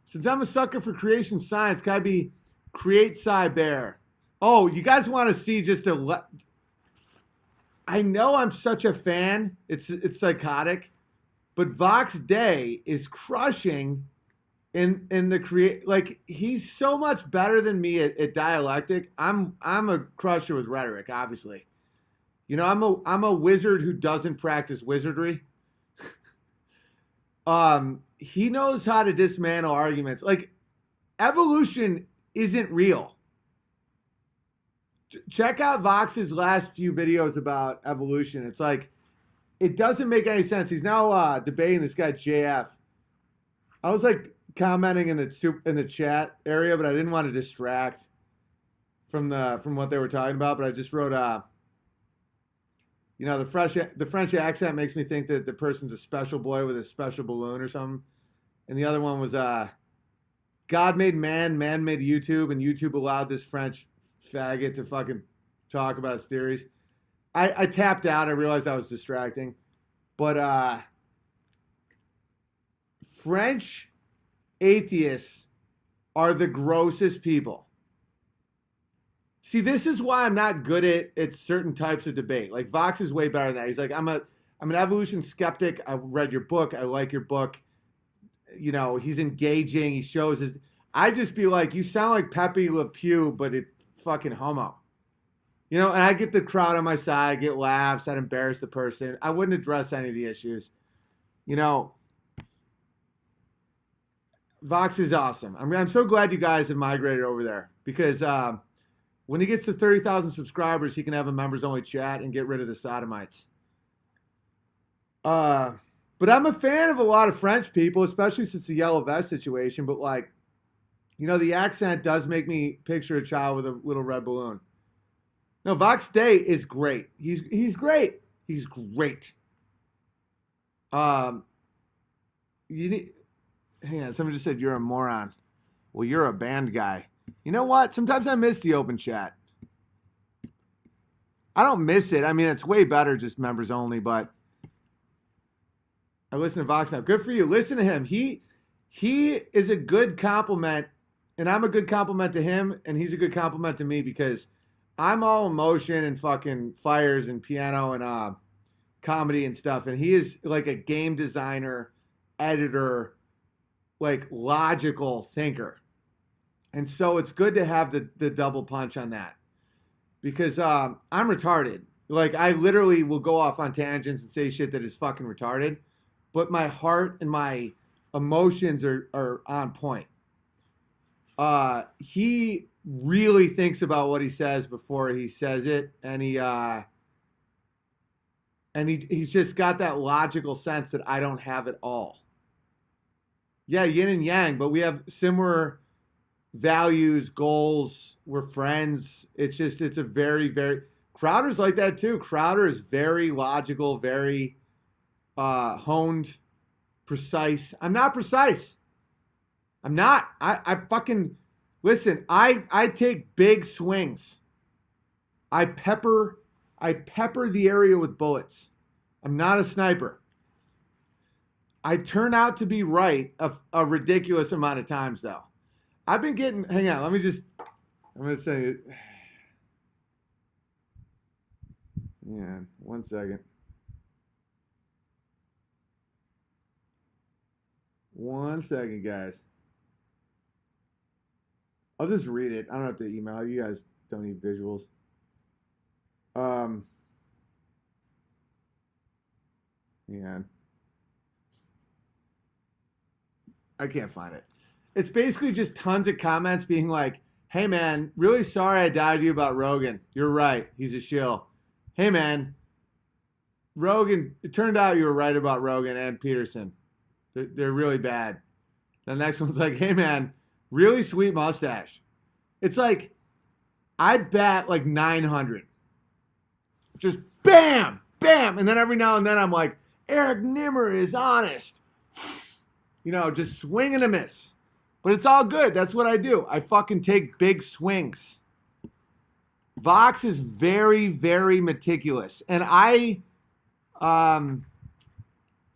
Since I'm a sucker for creation science, can I be CreatScie Bear? Oh, you guys want to see just a... I know I'm such a fan. It's psychotic. But Vox Day is crushing in the create. Like, he's so much better than me at dialectic. I'm a crusher with rhetoric, obviously. You know, I'm a wizard who doesn't practice wizardry. He knows how to dismantle arguments. Like, evolution isn't real. Check out Vox's last few videos about evolution. It's like, it doesn't make any sense. He's now debating this guy JF. I was like commenting in the chat area, but I didn't want to distract from what they were talking about. But I just wrote, you know, the French accent makes me think that the person's a special boy with a special balloon or something. And the other one was, God made man, man made YouTube, and YouTube allowed this French faggot to fucking talk about his theories. I tapped out. I realized I was distracting. But French atheists are the grossest people. See, this is why I'm not good at certain types of debate. Like, Vox is way better than that. He's like, I'm an evolution skeptic. I read your book. I like your book. You know, he's engaging. He shows his... I just be like, you sound like Pepe Le Pew, but it's fucking homo. You know, and I get the crowd on my side. I get laughs. I'd embarrass the person. I wouldn't address any of the issues. You know, Vox is awesome. I'm so glad you guys have migrated over there, because when he gets to 30,000 subscribers, he can have a members-only chat and get rid of the sodomites. But I'm a fan of a lot of French people, especially since the yellow vest situation. But, like, you know, the accent does make me picture a child with a little red balloon. No, Vox Day is great. He's great. He's great. You need... Hang on, someone just said you're a moron. Well, you're a band guy. You know what? Sometimes I miss the open chat. I don't miss it. I mean, it's way better just members only, but I listen to Vox now. Good for you. Listen to him. He is a good compliment, and I'm a good compliment to him, and he's a good compliment to me, because I'm all emotion and fucking fires and piano and comedy and stuff, and he is like a game designer, editor, like logical thinker. And so it's good to have the double punch on that, because I'm retarded. Like, I literally will go off on tangents and say shit that is fucking retarded, but my heart and my emotions are on point. He really thinks about what he says before he says it, and he's just got that logical sense that I don't have at all. Yeah, yin and yang, but we have similar values, goals. We're friends. It's a very, very... Crowder's like that too. Crowder is very logical, very honed, precise. I'm not precise. I'm not. I fucking... Listen, I take big swings. I pepper the area with bullets. I'm not a sniper. I turn out to be right a ridiculous amount of times, though. I've been getting... Hang on, I'm going to say it. Yeah, 1 second. 1 second, guys. I'll just read it. I don't have to email. You guys don't need visuals. Yeah. I can't find it. It's basically just tons of comments being like, hey, man, really sorry I doubted you about Rogan. You're right. He's a shill. Hey, man, Rogan, it turned out you were right about Rogan and Peterson. They're really bad. The next one's like, hey, man, really sweet mustache. It's like, I bat like 900. Just bam, bam. And then every now and then I'm like, Eric Nimmer is honest. You know, just swing and a miss. But it's all good. That's what I do. I fucking take big swings. Vox is very, very meticulous. And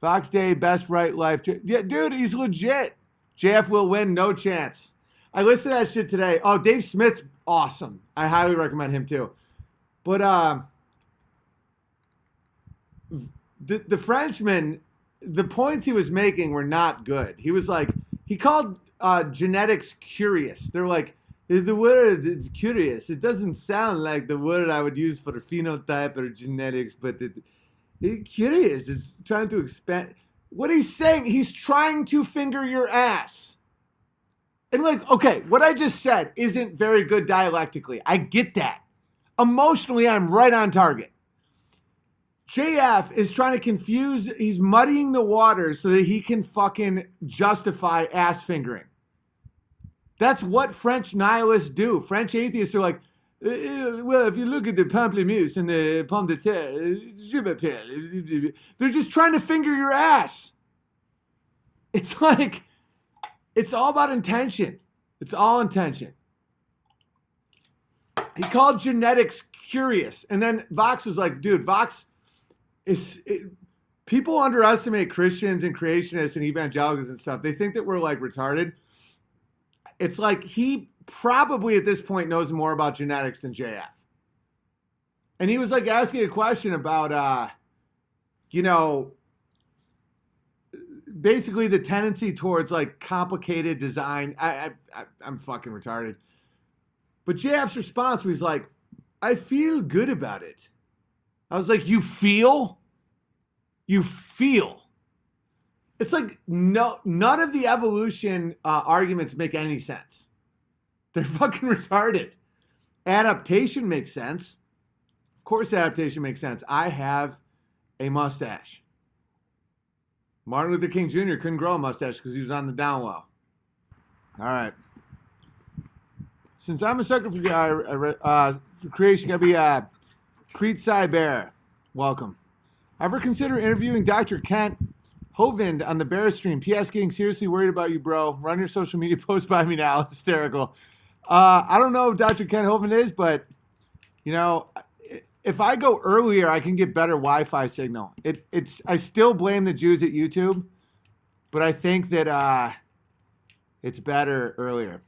Vox Day, best right life. Yeah, dude, he's legit. JF will win, no chance. I listened to that shit today. Oh, Dave Smith's awesome. I highly recommend him too. But the Frenchman, the points he was making were not good. He was like, he called genetics curious. They're like, the word is curious. It doesn't sound like the word I would use for phenotype or genetics, but it's curious. It's trying to expand. What he's saying, he's trying to finger your ass. And like, okay, what I just said isn't very good dialectically. I get that. Emotionally, I'm right on target. JF is trying to confuse, he's muddying the water so that he can fucking justify ass fingering. That's what French nihilists do. French atheists are like, well, if you look at the pamplemousse and the pomme de terre, they're just trying to finger your ass. It's like, it's all about intention. It's all intention. He called genetics curious. And then Vox was like, dude, Vox people underestimate Christians and creationists and evangelicals and stuff. They think that we're like retarded. It's like he probably at this point knows more about genetics than JF. And he was like asking a question about, basically the tendency towards like complicated design. I'm fucking retarded. But JF's response was like, I feel good about it. I was like, you feel? You feel? It's like none of the evolution arguments make any sense. They're fucking retarded. Adaptation makes sense. Of course adaptation makes sense. I have a mustache. Martin Luther King Jr. couldn't grow a mustache because he was on the down low. All right. Since I'm a sucker for creation, gotta be CreatScie Bear. Welcome. Ever consider interviewing Dr. Kent Hovind on the Bear stream? P.S. Getting seriously worried about you, bro. Run your social media post by me now. It's hysterical. I don't know who Dr. Kent Hovind is, but, if I go earlier, I can get better Wi-Fi signal. I still blame the Jews at YouTube, but I think that it's better earlier.